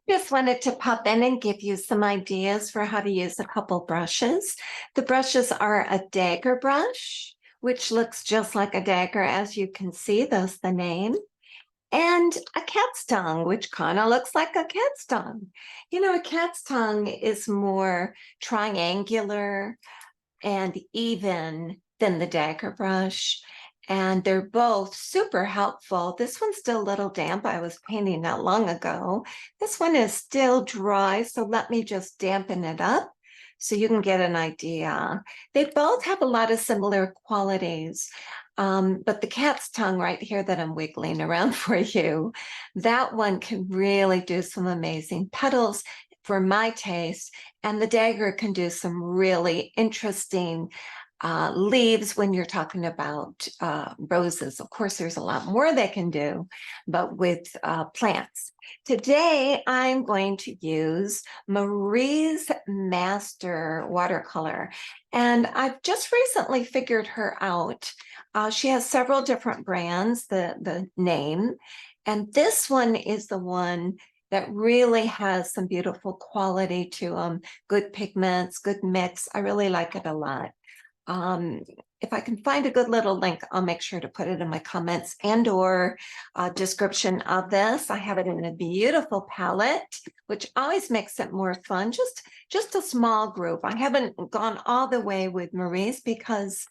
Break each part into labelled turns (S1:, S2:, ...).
S1: Just wanted to pop in and give you some ideas for how to use a couple brushes. The brushes are a dagger brush, which looks just like a dagger, as you can see, thus the name, and a cat's tongue, which kind of looks like a cat's tongue. You know, a cat's tongue is more triangular and even than the dagger brush. And they're both super helpful. This one's still a little damp. I was painting not long ago. This one is still dry, so let me just dampen it up so you can get an idea. They both have a lot of similar qualities. But the cat's tongue right here that I'm wiggling around for you, that one can really do some amazing petals for my taste. And the dagger can do some really interesting leaves when you're talking about roses. Of course, there's a lot more they can do, but with plants. Today, I'm going to use Marie's Master Watercolor. And I've just recently figured her out. She has several different brands, the name, and this one is the one that really has some beautiful quality to them, good pigments, good mix. I really like it a lot. If I can find a good little link, I'll make sure to put it in my comments and or description of this. I have it in a beautiful palette, which always makes it more fun. Just a small group. I haven't gone all the way with Marie's because,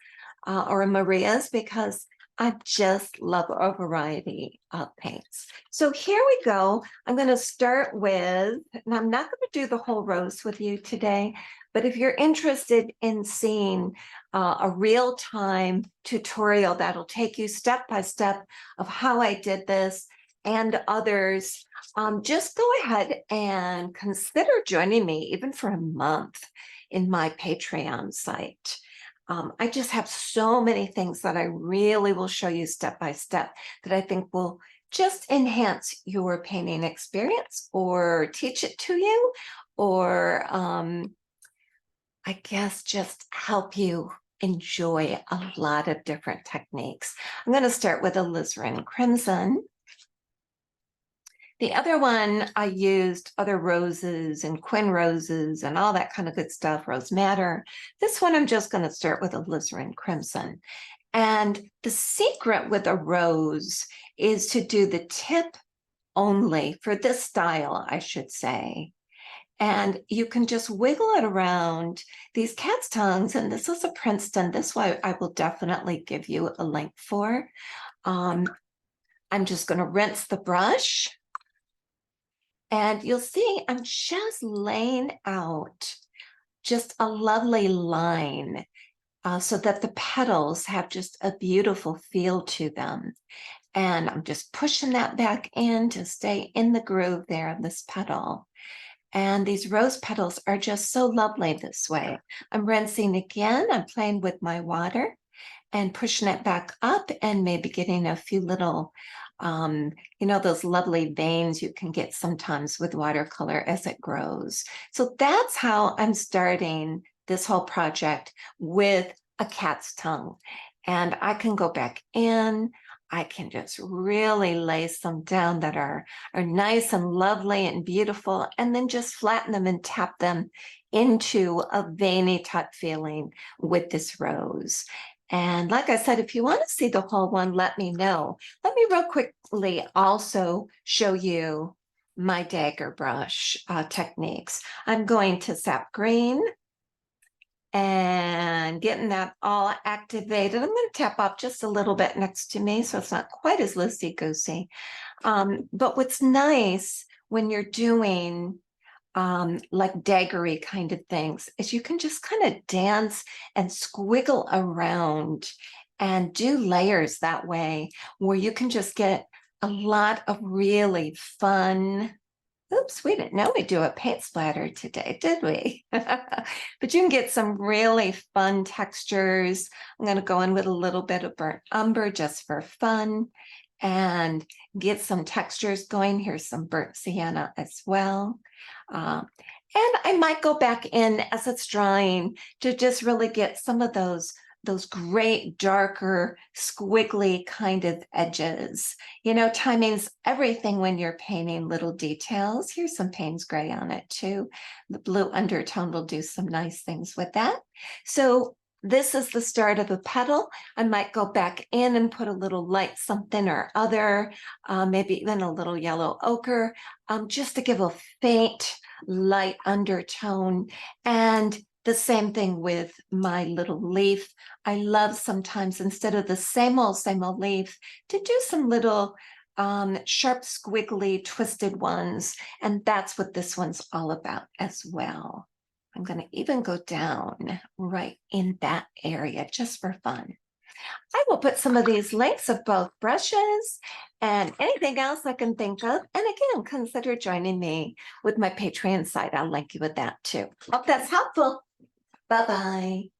S1: or Maria's, because I just love a variety of paints. So here we go. I'm going to start with, and I'm not going to do the whole rose with you today, but if you're interested in seeing a real-time tutorial that'll take you step by step of how I did this and others, just go ahead and consider joining me even for a month in my Patreon site. I just have so many things that I really will show you step by step that I think will just enhance your painting experience or teach it to you, or I guess just help you enjoy a lot of different techniques. I'm going to start with alizarin crimson. The other one, I used other roses and quin roses and all that kind of good stuff, rose madder. This one, I'm just going to start with alizarin crimson. And the secret with a rose is to do the tip only for this style, I should say. And you can just wiggle it around these cat's tongues. And this is a Princeton. This one I will definitely give you a link for. I'm just going to rinse the brush. And you'll see I'm just laying out just a lovely line so that the petals have just a beautiful feel to them. And I'm just pushing that back in to stay in the groove there of this petal. And these rose petals are just so lovely this way. I'm rinsing again. I'm playing with my water and pushing it back up and maybe getting a few little, you know, those lovely veins you can get sometimes with watercolor as it grows. So that's how I'm starting this whole project, with a cat's tongue. And I can go back in. I can just really lay some down that are nice and lovely and beautiful, and then just flatten them and tap them into a veiny type feeling with this rose. And like I said, if you want to see the whole one, let me know. Let me real quickly also show you my dagger brush techniques. I'm going to sap green and getting that all activated. I'm going to tap up just a little bit next to me so it's not quite as loosey-goosey. But what's nice when you're doing like daggery kind of things is you can just kind of dance and squiggle around and do layers that way, where you can just get a lot of really fun. Oops, we didn't know we'd do a paint splatter today, did we? But you can get some really fun textures. I'm going to go in with a little bit of burnt umber just for fun and get some textures going. Here's some burnt sienna as well. And I might go back in as it's drying to just really get some of those those great darker squiggly kind of edges. You know, timing's everything when you're painting little details. Here's some Payne's gray on it too. The blue undertone will do some nice things with that. So this is the start of the petal. I might go back in and put a little light something or other, maybe even a little yellow ochre, just to give a faint light undertone. And the same thing with my little leaf. I love sometimes, instead of the same old leaf, to do some little sharp, squiggly, twisted ones. And that's what this one's all about as well. I'm going to even go down right in that area just for fun. I will put some of these links of both brushes and anything else I can think of. And again, consider joining me with my Patreon site. I'll link you with that too. Hope that's helpful. Bye-bye.